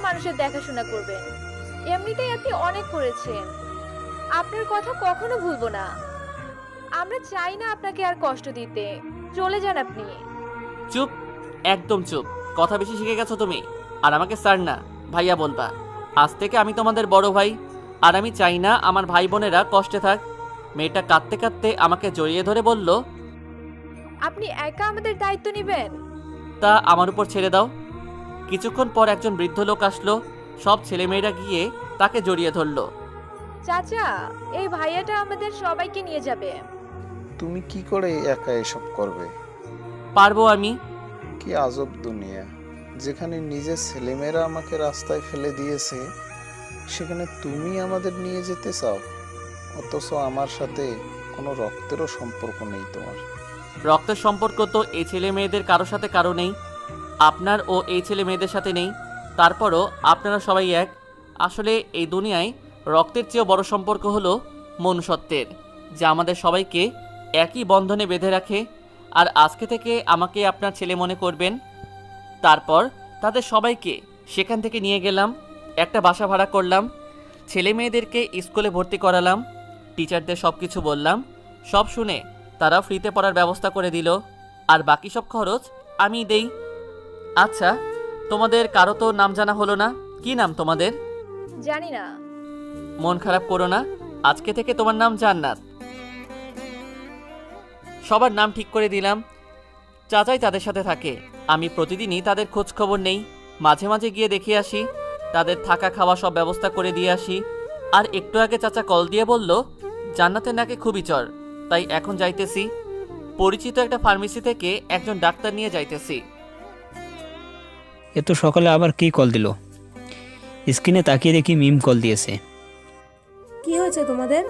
মানুষের দেখাশোনা করবেন? এমনিতেই আপনি অনেক করেছেন। আপনার কথা কখনো ভুলবো না। আমরা চাই না আপনাকে আর কষ্ট দিতে। চলে যান আপনি। চুপ, একদম চুপ। কথা বেশি শিখে গেছো তুমি। আর আমাকে স্যার না, ভাইয়া বলবা। আজ থেকে আমি তোমাদের বড় ভাই। আর আমি চাই না আমার ভাই বোনেরা কষ্টে থাক। মেয়েটা কাঁদতে কাঁদতে আমাকে জড়িয়ে ধরে বলল, আপনি একা আমাদের দায়িত্ব নেবেন? তা আমার উপর ছেড়ে দাও। কিছুক্ষণ পর একজন বৃদ্ধ লোক আসলো। সব ছেলেমেয়েরা গিয়ে তাকে জড়িয়ে ধরলো। চাচা, এই ভাইয়াটা আমাদের সবাইকে নিয়ে যাবে। তুমি কি করে একা এসব করবে? পারবো আমি। কি আজব দুনিয়া, যেখানে নিজের ছেলেমেয়েরা আমাকে রাস্তায় ফেলে দিয়েছে, সেখানে তুমি আমাদের নিয়ে যেতে চাও, অথচ আমার সাথে কোনো রক্তেরও সম্পর্ক নেই তোমার। রক্তের সম্পর্ক তো এই ছেলে মেয়েদের কারো সাথে কারো নেই। আপনার ও এই ছেলে মেয়েদের সাথে নেই। তারপরও আপনারা সবাই এক। আসলে এই দুনিয়ায় রক্তের চেয়েও বড় সম্পর্ক হলো মনুষ্যত্বের, যা আমাদের সবাইকে একই বন্ধনে বেঁধে রাখে। আর আজকে থেকে আমাকে আপনার ছেলে মনে করবেন। তারপর তাদের সবাইকে সেখান থেকে নিয়ে গেলাম। একটা বাসা ভাড়া করলাম। ছেলে মেয়েদেরকে স্কুলে ভর্তি করালাম। টিচারদের সব কিছু বললাম। সব শুনে তারা ফ্রিতে পড়ার ব্যবস্থা করে দিল। আর বাকি সব খরচ আমিই দেই। আচ্ছা, তোমাদের কারো তো নাম জানা হলো না। কি নাম তোমাদের? জানি না। মন খারাপ করো না, আজকে থেকে তোমার নাম জান্নাত। সবার নাম ঠিক করে দিলাম। চাচাই তাদের সাথে থাকে। আমি প্রতিদিনই তাদের খোঁজ খবর নেই। মাঝে মাঝে গিয়ে দেখে আসি। তাদের থাকা খাওয়া সব ব্যবস্থা করে দিয়ে আসি। আর একটু আগে চাচা কল দিয়ে বলল জান্নাতের নাকি খুবই জ্বর, তাই এখন যাইতেছি। পরিচিত একটা ফার্মেসি থেকে একজন ডাক্তার নিয়ে যাইতেছি। এত সকালে আবার কে কল দিল? স্ক্রিনে তাকিয়ে দেখি মিম কল দিয়েছে। কি হয়েছে তোমাদের?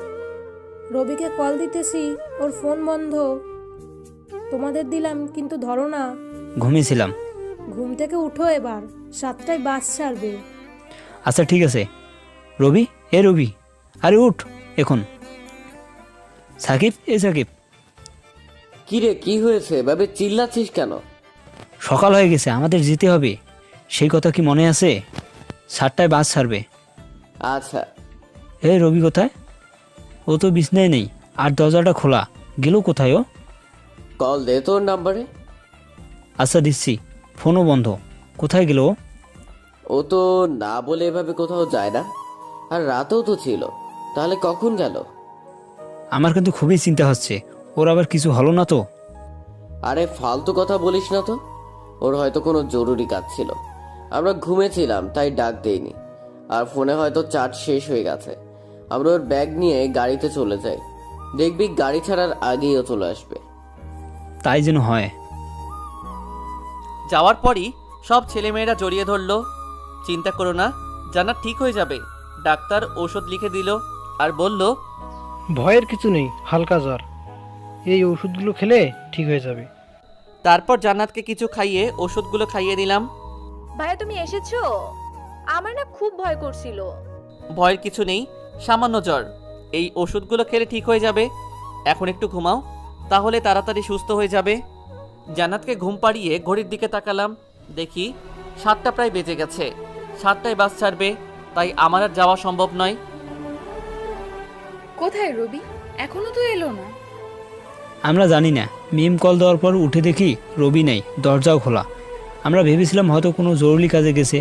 রবিকে কল দিতেছি, ওর ফোন বন্ধ। তোমাদের দিলাম কিন্তু ধরো না। ঘুমিয়েছিলাম। ঘুম থেকে উঠো এবার, 7টায় বাস ছাড়বে। আচ্ছা ঠিক আছে। রবি, এ রবি, আরে উঠ এখন। সাকিব, এ সাকিব। কি রে, কি হয়েছে? এভাবে চিল্লাচ্ছিস কেন? সকাল হয়ে গেছে, আমাদের যেতে হবে। সেই কথা কি মনে আছে? 7টায় বাস ছাড়বে। আচ্ছা, এ রবি কোথায়? ও তো বিছনায় নেই, আর দরজাটা খোলা। গেল কোথায় ও? কল দে তোর নাম্বারে। আচ্ছা দিচ্ছি। ফোনও বন্ধ। কোথায় গেল ও? ও তো না বলে এভাবে কোথাও যায় না। আর রাতেও তো ছিল, তাহলে কখন গেল? আমার কিন্তু খুবই চিন্তা হচ্ছে, ওর আবার কিছু হলো না তো? আরে ফালতু কথা বলিস না তো। ওর হয়তো কোনো জরুরি কাজ ছিল, আমরা ঘুমেছিলাম তাই ডাক দেইনি। আর ফোনে হয়তো চার্জ শেষ হয়ে গেছে। আমরা ওর ব্যাগ নিয়ে গাড়িতে চলে যাই, দেখবি গাড়ি ছাড়ার আগেই ও চলে আসবে। তাই যেন হয়। যাওয়ার পরই সব ছেলেমেয়েরা জড়িয়ে ধরলো। চিন্তা করো না, জান্নাত ঠিক হয়ে যাবে। ডাক্তার ঔষধ লিখে দিল আর বলল, ভয়ের কিছু নেই, হালকা জ্বর। এই ওষুধগুলো খেলে ঠিক হয়ে যাবে। তারপর জান্নাতকে কিছু খাইয়ে ওষুধগুলো খাইয়ে দিলাম। ভাইয়া তুমি এসেছো? আমার না খুব ভয় করছিল। ভয়ের কিছু নেই, সামান্য জ্বর। এই ওষুধগুলো খেলে ঠিক হয়ে যাবে। এখন একটু ঘুমাও, তাহলে তাড়াতাড়ি সুস্থ হয়ে যাবে। জান্নাতকে ঘুম পাড়িয়ে ঘড়ির দিকে তাকালাম। দেখি 7টা প্রায় বেজে গেছে। 7টায় বাস ছাড়বে, তাই আমার আর যাওয়া সম্ভব নয়। কোথায় রবি? এখনো তো এলো না। আমরা জানি না। মিম কল দেওয়ার পর উঠে দেখি রবি নেই, দরজাও খোলা। আমরা ভেবেছিলাম হয়তো কোনো জরুরি কাজে গেছে,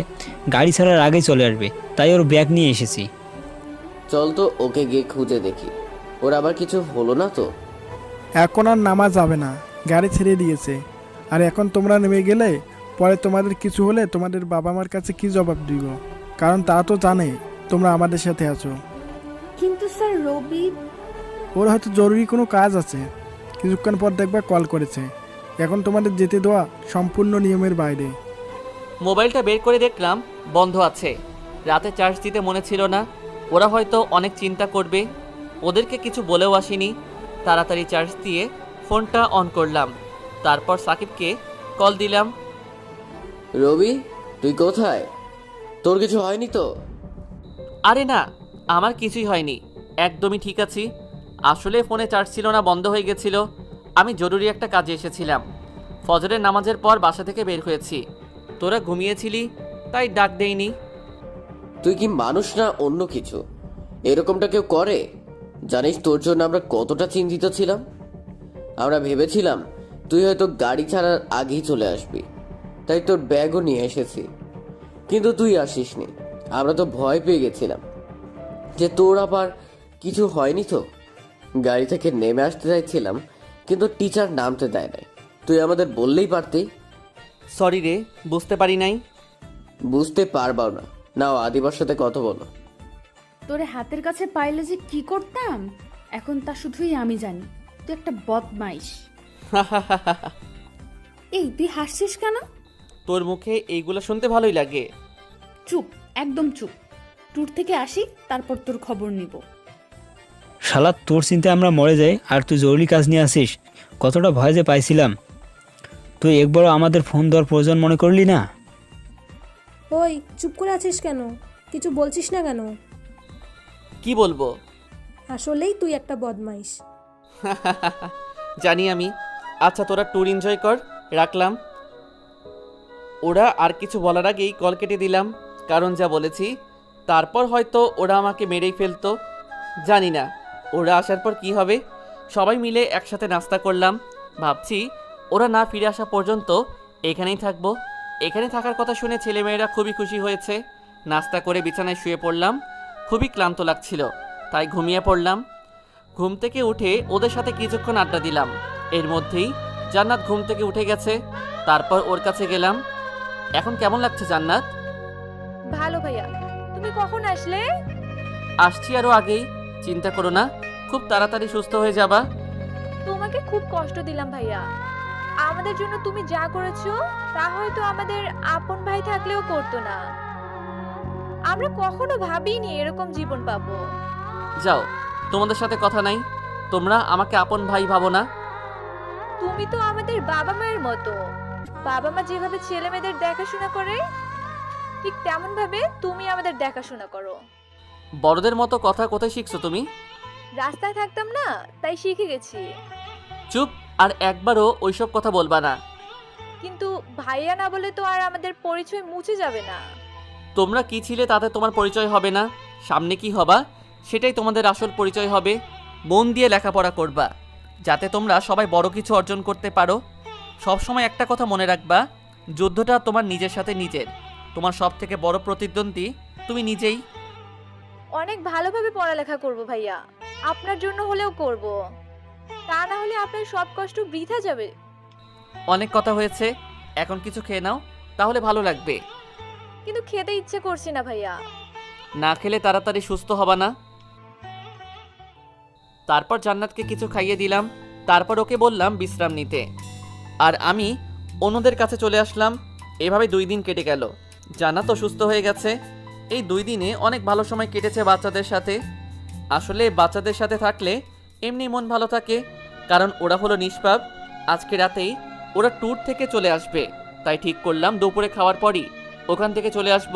গাড়ি ছাড়ার আগেই চলে আসবে, তাই ওর ব্যাগ নিয়ে এসেছি। চল তো ওকে গিয়ে খুঁজে দেখি, ওর আবার কিছু হলো না তো। এখন আর নামা যাবে না, গাড়ি ছেড়ে দিয়েছে। আর এখন তোমরা নেমে গেলে পরে তোমাদের কিছু হলে তোমাদের বাবা মার কাছে কি জবাব দিব? কারণ তা তো জানে তোমরা আমাদের সাথে আছো। কিন্তু স্যার রবি। ওর হয়তো জরুরি কোনো কাজ আছে, কিছুক্ষণ পর দেখবা কল করেছে। এখন তোমাদের যেতে দেওয়া সম্পূর্ণ নিয়মের বাইরে। মোবাইলটা বের করে দেখলাম বন্ধ আছে। রাতে চার্জ দিতে মনে ছিল না। ওরা হয়তো অনেক চিন্তা করবে, ওদেরকে কিছু বলেও আসিনি। তাড়াতাড়ি চার্জ দিয়ে ফোনটা অন করলাম। তারপর সাকিবকে কল দিলাম। রবি, তুই কোথায়? তোর কিছু হয়নি তো? আরে না, আমার কিছুই হয়নি, একদমই ঠিক আছি। আসলে ফোনে চার্জ ছিল না, বন্ধ হয়ে গেছিল। আমি জরুরি একটা কাজে এসেছিলাম। ফজরের নামাজের পর বাসা থেকে বের হয়েছি। তোরা ঘুমিয়েছিলি তাই ডাক দেইনি। তুই কি মানুষ না অন্য কিছু? এরকমটা কেউ করে? জানিস তোর জন্য আমরা কতটা চিন্তিত ছিলাম। আমরা ভেবেছিলাম তুই হয়তো গাড়ি ছাড়ার আগেই চলে আসবি, তাই তোর ব্যাগও নিয়ে এসেছি। কিন্তু তুই আসিসনি। আমরা তো ভয় পেয়ে গেছিলাম যে তোর আবার কিছু হয়নি তো। গাড়ি থেকে নেমে আসতে চাইছিলাম, কিন্তু টিচার নামতে দেয় নাই। তুই আমাদের বললেই পারতি। সরি রে, বুঝতে পারি নাই। বুঝতে পারবাও না। নাও আদিবার সাথে কথা বলো। তোরে হাতের কাছে পাইলে যে কি করতাম এখন তা শুধুই আমি জানি। তুই একটা বদমাইশ। এই তুই হাসছিস কেন? তোর মুখে এইগুলো শুনতে ভালোই লাগে। চুপ, একদম চুপ। ট্যুর থেকে আসি, তারপর তোর খবর নিব। শালা তোর চিন্তায় আমরা মরে যাই আর তুই জরুরি কাজ নিয়ে আসিস। কতটা ভয় যে পাইছিলাম। তুই একবারও আমাদের ফোন দেওয়ার প্রয়োজন মনে করলি না? ওই চুপ করে আছিস কেন? কিছু বলছিস না কেন? কি বলবো? আসলেই তুই একটা বদমাইশ। জানি আমি। আচ্ছা তোরা ট্যুর এনজয় কর, রাখলাম। ওরা আর কিছু বলার আগেই কল কেটে দিলাম, কারণ যা বলেছি তারপর হয়তো ওরা আমাকে মেরেই ফেলতো। জানি না ওরা আসার পর কি হবে। সবাই মিলে একসাথে নাস্তা করলাম। ভাবছি ওরা না ফিরে আসা পর্যন্ত এখানেই থাকবো। এখানে থাকার কথা শুনে ছেলেমেয়েরা খুবই খুশি হয়েছে। নাস্তা করে বিছানায় শুয়ে পড়লাম। খুবই ক্লান্ত লাগছিল, তাই ঘুমিয়ে পড়লাম। ঘুম থেকে উঠে ওদের সাথে কিছুক্ষণ আড্ডা দিলাম। এর মধ্যেই জান্নাত ঘুম থেকে উঠে গেছে। তারপর ওর কাছে গেলাম। এখন কেমন লাগছে জান্নাত? ভালো ভাইয়া। তুমি কখন আসলে? আসছি আরও আগেই। চিন্তা করো না, খুব তাড়াতাড়ি সুস্থ হয়ে যাবা। তোমাকে খুব কষ্ট দিলাম ভাইয়া। আমাদের জন্য তুমি যা করেছো তা হয়তো আমাদের আপন ভাই থাকলেও করতো না। আমরা কখনো ভাবিনি এরকম জীবন পাবো। যাও, তোমাদের সাথে কথা নাই। তোমরা আমাকে আপন ভাই ভাবো না। তুমি তো আমাদের বাবা মায়ের মতো। বাবা মা যেভাবে ছেলে মেয়েদের দেখাশোনা করে ঠিক তেমন ভাবে তুমি আমাদের দেখাশোনা করো। বড়দের মতো কথা কোথায় শিখছো তুমি? রাস্তায় থাকতাম না, তাই শিখে গেছি। চুপ, আর একবারও ওইসব কথা বলবা না। কিন্তু ভাইয়া না বলে তো আর আমাদের পরিচয় মুছে যাবে না। তোমরা কি ছিলে তাতে তোমার পরিচয় হবে না। সামনে কি হবা সেটাই তোমাদের আসল পরিচয় হবে। মন দিয়ে লেখাপড়া করবা, যাতে তোমরা সবাই বড় কিছু অর্জন করতে পারো। সবসময় একটা কথা মনে রাখবা, যুদ্ধটা তোমার নিজের সাথে নিজের। তোমার সব থেকে বড় প্রতিদ্বন্দ্বী তুমি নিজেই। অনেক ভালোভাবে পড়ালেখা করব ভাইয়া, আপনার জন্য হলেও করব। তা না হলে আপনার সব কষ্ট বৃথা যাবে। অনেক কথা হয়েছে, এখন কিছু খেয়ে নাও, তাহলে ভালো লাগবে। কিন্তু খেতে ইচ্ছে করছে না ভাইয়া। না খেলে তাড়াতাড়ি সুস্থ হবা না। তারপর জান্নাতকে কিছু খাইয়ে দিলাম। তারপর ওকে বললাম বিশ্রাম নিতে, আর আমি অন্যদের কাছে চলে আসলাম। এভাবে 2 দিন কেটে গেল। জান্নাতও সুস্থ হয়ে গেছে। এই 2 দিনে অনেক ভালো সময় কেটেছে বাচ্চাদের সাথে। আসলে বাচ্চাদের সাথে থাকলে এমনি মন ভালো থাকে, কারণ ওরা হলো নিষ্পাপ। আজকে রাতেই ওরা ট্যুর থেকে চলে আসবে, তাই ঠিক করলাম দুপুরে খাওয়ার পরই ওখান থেকে চলে আসব।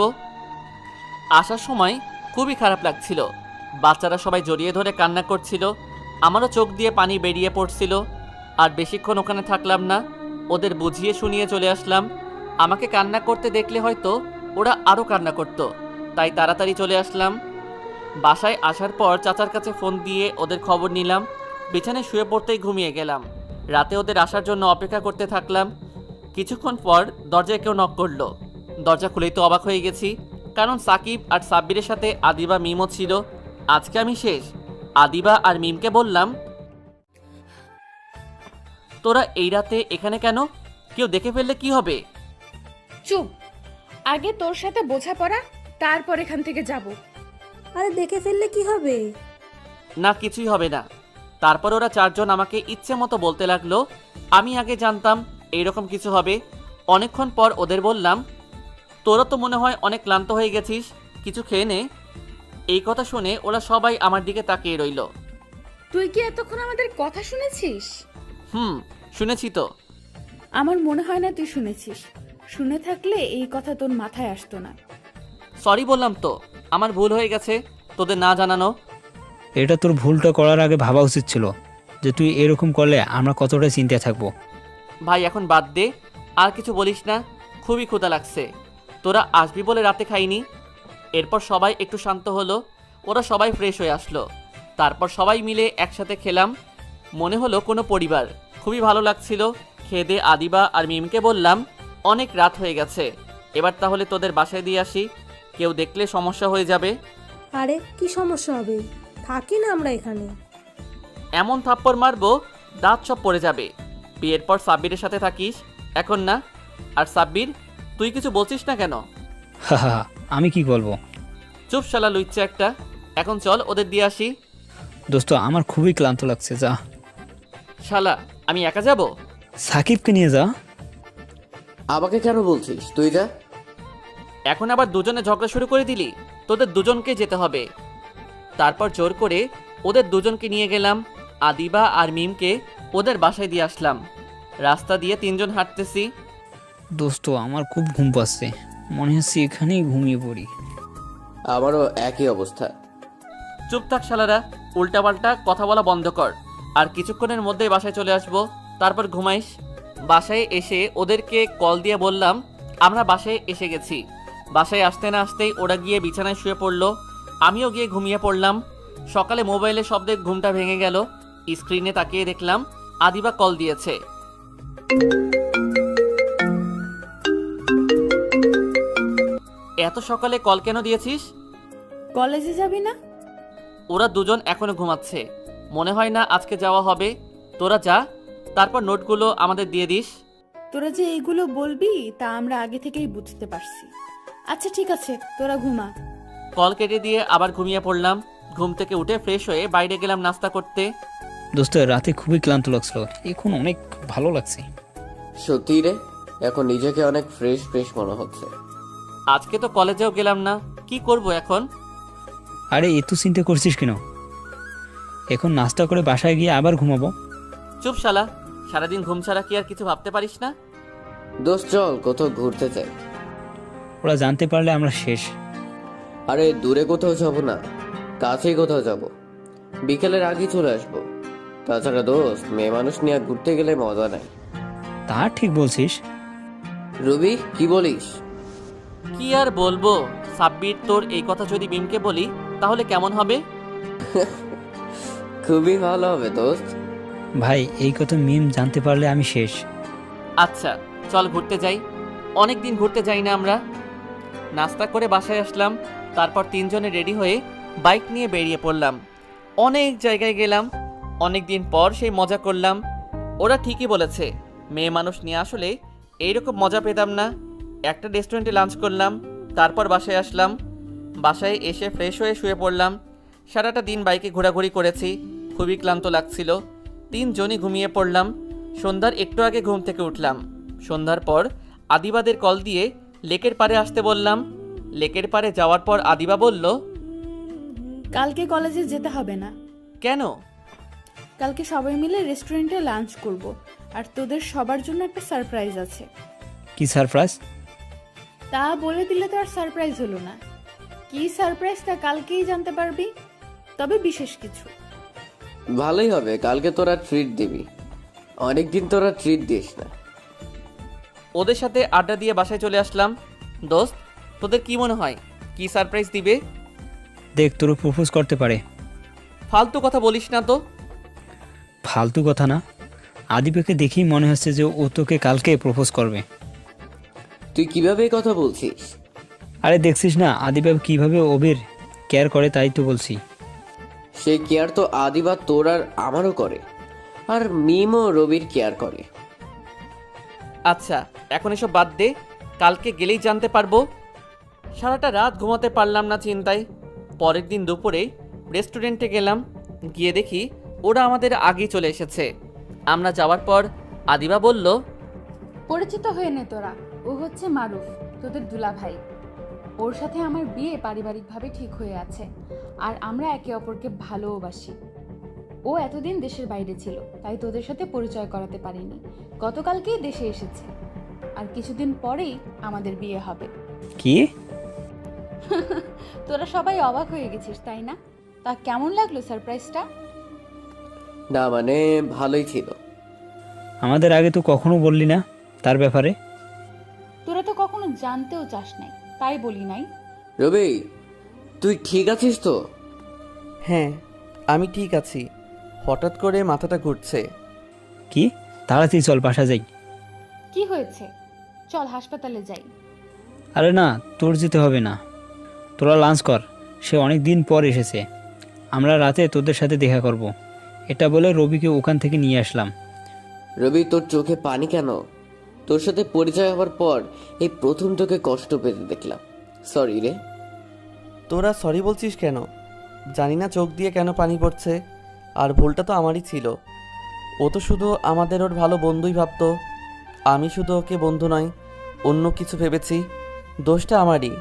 আসার সময় খুবই খারাপ লাগছিল। বাচ্চারা সবাই জড়িয়ে ধরে কান্না করছিল। আমারও চোখ দিয়ে পানি বেরিয়ে পড়ছিল। আর বেশিক্ষণ ওখানে থাকলাম না, ওদের বুঝিয়ে শুনিয়ে চলে আসলাম। আমাকে কান্না করতে দেখলে হয়তো ওরা আরও কান্না করত, তাই তাড়াতাড়ি চলে আসলাম। বাসায় আসার পর চাচার কাছে ফোন দিয়ে ওদের খবর নিলাম। বিছানায় শুয়ে পড়তেই ঘুমিয়ে গেলাম। রাতে ওদের আসার জন্য অপেক্ষা করতে থাকলাম। কিছুক্ষণ পর দরজায় কেউ নক করলো। দরজা খুলেই তো অবাক হয়ে গেছি, কারণ সাকিব আর সাব্বিরের সাথে আদিবা মিমও ছিল। আজকে আমি শেষ। আদিবা আর মিমকে বললাম, তোরা এই রাতে এখানে কেন? কেউ দেখে ফেললে কি হবে? চুপ, আগে তোর সাথে বোঝাপড়া, তারপর এখান থেকে যাব। আরে দেখে ফেললে কি হবে? না, কিছুই হবে না। তারপর ওরা 4 জন আমাকে ইচ্ছে মতো বলতে লাগলো। আমি আগে জানতাম এইরকম কিছু হবে। অনেকক্ষণ পর ওদের বললাম, তোরা তো মনে হয় অনেক ক্লান্ত হয়ে গেছিস, কিছু খেয়ে নে। এই কথা শুনে ওরা সবাই আমার দিকে তাকিয়ে রইল। তুই কি এতক্ষণ আমাদের কথা শুনেছিস? শুনেছি তো। আমার মনে হয় না তুই শুনেছিস। শুনে থাকলে এই কথা তোর মাথায় আসতো না। সরি বললাম তো, আমার ভুল হয়ে গেছে তোদের না জানানো। এটা তোর ভুলটা করার আগে ভাবা উচিত ছিল যে তুই এরকম করলে আমরা কতটা চিন্তায় থাকবো। ভাই এখন বাদ দে, আর কিছু বলিস না। খুবই ক্ষুধা লাগছে। তোরা আসবি বলে রাতে খাইনি। এরপর সবাই একটু শান্ত হলো, ওরা সবাই ফ্রেশ হয়ে আসলো। তারপর সবাই মিলে একসাথে খেলাম, মনে হলো কোনো পরিবার। খুবই ভালো লাগছিল। খেয়ে দিয়ে আদিবা আর মিমকে বললাম, অনেক রাত হয়ে গেছে, এবার তাহলে তোদের বাসায় দিয়ে আসি, কেউ দেখলে সমস্যা হয়ে যাবে। আরে কি সমস্যা হবে, থাকি না আমরা এখানে। এমন থাপ্পড় মারবো দাঁত সব পড়ে যাবে। বিয়ের পর সাব্বিরের সাথে থাকিস, এখন না। আর সাব্বির, তুই কিছু বলছিস না কেন? হা হা হা, আমি কি বলবো? চুপ শালা লুইচ্ছে একটা। এখন চল ওদের দিয়ে আসি। দোস্ত আমার খুবই ক্লান্ত লাগছে, যা। শালা, আমি একা যাব? সাকিবকে নিয়ে যা। আমাকে কেন বলছিস? তুই যা। এখন আবার দুজনে ঝগড়া শুরু করে দিলি? তোদের দুজনকে যেতে হবে। তারপর জোর করে ওদের দুজনকে নিয়ে গেলাম। আদিবা আর মিমকে ওদের বাসায় দিয়ে আসলাম। রাস্তা দিয়ে তিনজন হাঁটতেছি। দোস্ত আমার খুব ঘুম পাচ্ছে, মনে হচ্ছে এখানেই ঘুমিয়ে পড়ি। আমারও একই অবস্থা। চুপ থাক শালারা, উল্টাপাল্টা কথা বলা বন্ধ কর। আর কিছুক্ষণের মধ্যেই বাসায় চলে আসবো, তারপর ঘুমাইস। বাসায় এসে ওদেরকে কল দিয়ে বললাম আমরা বাসায় এসে গেছি। বাসায় আসতে না আসতেই ওরা গিয়ে বিছানায় শুয়ে পড়লো, আমিও গিয়ে ঘুমিয়ে পড়লাম। সকালে মোবাইলের শব্দে ঘুমটা ভেঙে গেল। স্ক্রিনে তাকিয়ে দেখলাম আদিবা কল দিয়েছে। এত সকালে কল কেন দিয়েছিস? কলেজে যাবি না? ওরা দুজন এখনো ঘুমাচ্ছে, মনে হয় না আজকে যাওয়া হবে। তোরা যা, তারপর নোটগুলো আমাদের দিয়ে দিস। তোরা যে এইগুলো বলবি তা আমরা আগে থেকেই বুঝতে পারছি। আচ্ছা ঠিক আছে, তোরা ঘুমা। কল কেটে দিয়ে আবার ঘুমিয়ে পড়লাম। ঘুম থেকে উঠে ফ্রেশ হয়ে বাইরে গেলাম নাস্তা করতে। দোস্ত রাতে খুবই ক্লান্ত লাগছিল, এখন অনেক ভালো লাগছে। সত্যি রে, এখন নিজেকে অনেক ফ্রেশ ফ্রেশ মনে হচ্ছে। আজকে তো কলেজেও গেলাম না, কি করব এখন? আরে এত চিন্তা করছিস কেন? এখন নাস্তা করে বাসায় গিয়ে আবার ঘুমাবো। চুপ শালা, সারাদিন ঘুম ছাড়া কি আর কিছু ভাবতে পারিস না? দোস্ত চল কোথাও ঘুরতে চাই। ওরা জানতে পারলে আমরা শেষ। আরে দূরে কোথাও যাব না, কাছেই কোথাও যাব। বিকেলের আগেই চলে আসবো। তাছাড়া দোস্ত, মেয়ে মানুষ নিয়ে ঘুরতে গেলে মজা নেই। তা ঠিক বলছিস। রবি, কি বলিস? কি আর বলবো সাব্বির, তোর এই কথা যদি মিমকে বলি তাহলে কেমন হবে? খুবই ভালো হবে দোস্ত। ভাই এই কথা মিম জানতে পারলে আমি শেষ। আচ্ছা চল ঘুরতে যাই, অনেকদিন ঘুরতে যাই না আমরা। নাস্তা করে বাসায় আসলাম, তারপর তিনজনে রেডি হয়ে বাইক নিয়ে বেরিয়ে পড়লাম। অনেক জায়গায় গেলাম, অনেক দিন পর সেই মজা করলাম। ওরা ঠিকই বলেছে, মেয়ে মানুষ নিয়ে আসলে এইরকম মজা পেতাম না। একটা রেস্টুরেন্টে লাঞ্চ করলাম, তারপর বাসায় আসলাম। বাসায় এসে ফ্রেশ হয়ে শুয়ে পড়লাম। সারাটা দিন বাইকে ঘোরাঘুরি করেছি, খুবই ক্লান্ত লাগছিল। তিনজনই ঘুমিয়ে পড়লাম। সন্ধ্যার একটু আগে ঘুম থেকে উঠলাম। সন্ধ্যার পর আদিবাদের কল দিয়ে লেকের পাড়ে আসতে বললাম। লেকের পাড়ে যাওয়ার পর আদিবা বলল, কালকে কলেজে যেতে হবে না। কেন? কালকে সবাই মিলে রেস্টুরেন্টে লাঞ্চ করব, আর তোদের সবার জন্য একটা সারপ্রাইজ আছে। কি সারপ্রাইজ? তা বলে দিলে তো আর সারপ্রাইজ হলো না। কি সারপ্রাইজ তা কালকেই জানতে পারবি, তবে বিশেষ কিছু। ভালোই হবে, কালকে তোরা ট্রিট দিবি। অনেকদিন তোরা ট্রিট দিস না। ওদের সাথে আড্ডা দিয়ে বাসায় চলে আসলাম। দোস্ত, তোদের কি মনে হয় কি সারপ্রাইজ দিবে? দেখ তোর প্রপোজ করতে পারে। ফালতু কথা বলিস না তো। ফালতু কথা না, আদিবাকে দেখেই মনে হচ্ছে যে ও তোকে কালকে প্রপোজ করবে। তুই কিভাবে এই কথা বলছিস? আরে দেখছিস না আদিবা কিভাবে ওবের কেয়ার করে, তাই তো বলছি। সেই কেয়ার তো আদিবা তোর আর আমারও করে, আর মিমও রবির কেয়ার করে। আচ্ছা এখন এসব বাদ দে, কালকে গেলেই জানতে পারবো। সারাটা রাত ঘুমাতে পারলাম না চিন্তায়। পরের দিন দুপুরে রেস্টুরেন্টে গেলাম, গিয়ে দেখি ওরা আমাদের আগেই চলে এসেছে। আমরা যাওয়ার পর আদিবা বলল, পরিচিত হয়ে নে তোরা, ও হচ্ছে মারুফ, তোদের দুলা ভাই। ওর সাথে আমার বিয়ে পারিবারিকভাবে ঠিক হয়ে আছে, আর আমরা একে অপরকে ভালোবাসি। ও এতদিন দেশের বাইরে ছিল, তাই তোদের সাথে পরিচয় করাতে পারিনি। গতকালকেই দেশে এসেছে, আর কিছুদিন পরেই আমাদের বিয়ে হবে। কি? তোরা সবাই অবাক হয়ে গেছিস তাই না? তা কেমন লাগলো সারপ্রাইজটা? না মানে ভালোই ছিল। আমাদের আগে তো কখনো বললি না তার ব্যাপারে। তোরা তো কখনো জানতেও চাস নাই, তাই বলি নাই। রবি, তুই ঠিক আছিস তো? হ্যাঁ, আমি ঠিক আছি। হঠাৎ করে মাথাটা ঘুরছে। কি তাড়াতাড়ি চল বাসা যাই। কি হয়েছে? চল হাসপাতালে যাই। আরে না, তোর যেতে হবে না, তোরা লাঞ্চ কর, সে অনেক দিন পর এসেছে, আমরা রাতে তোদের সাথে দেখা করব। এটা বলে রবিকে ওখান থেকে নিয়ে আসলাম। রবি, তোর চোখে পানি কেন? তোর সাথে পরিচয় হওয়ার পর এই প্রথম তোকে কষ্ট পেতে দেখলাম। সরি রে। তোরা সরি বলছিস কেন? জানি না চোখ দিয়ে কেন পানি পড়ছে, আর ভুলটা তো আমারই ছিল। ও তো শুধু আমাদের ওর ভালো বন্ধুই ভাবতো, আমি শুধু ওকে বন্ধু নয় অন্য কিছু ভেবেছি। দোষটা আমারই।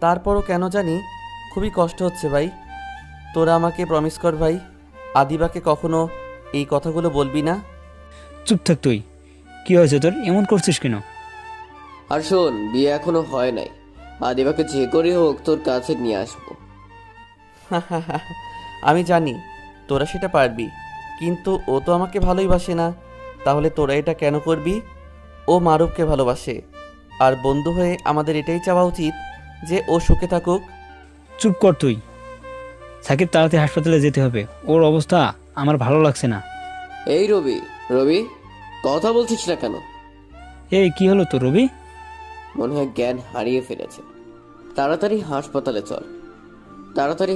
তারপরও কেন জানি খুবই কষ্ট হচ্ছে ভাই। তোরা আমাকে প্রমিস কর ভাই, আদিবাকে কখনো এই কথাগুলো বলবি না। চুপ থাক তুই। কি হয়েছে তোর, এমন করছিস কেন? আর শোন, বিয়ে এখনো হয় নাই। আদিবাকে যে করে হোক তোর কাছে নিয়ে আসবো। আমি জানি তোরা সেটা পারবি, কিন্তু ও তো আমাকে ভালোই বাসে না। তাহলে তোরা এটা কেন করবি? ও মারুফকে ভালোবাসে, আর বন্ধু হয়ে আমাদের এটাই চাওয়া উচিত যে ও সুখে থাকুক। চুপ কর তুই। সাকিব, তাড়াতাড়ি হাসপাতালে যেতে হবে, ওর অবস্থা আমার ভালো লাগছে না। এই রবি, রবি, কথা বলছিস না কেন? এই কি হলো তো রবি? মনে হয় জ্ঞান হারিয়ে ফেলেছে। তাড়াতাড়ি হাসপাতালে চল, তাড়াতাড়ি।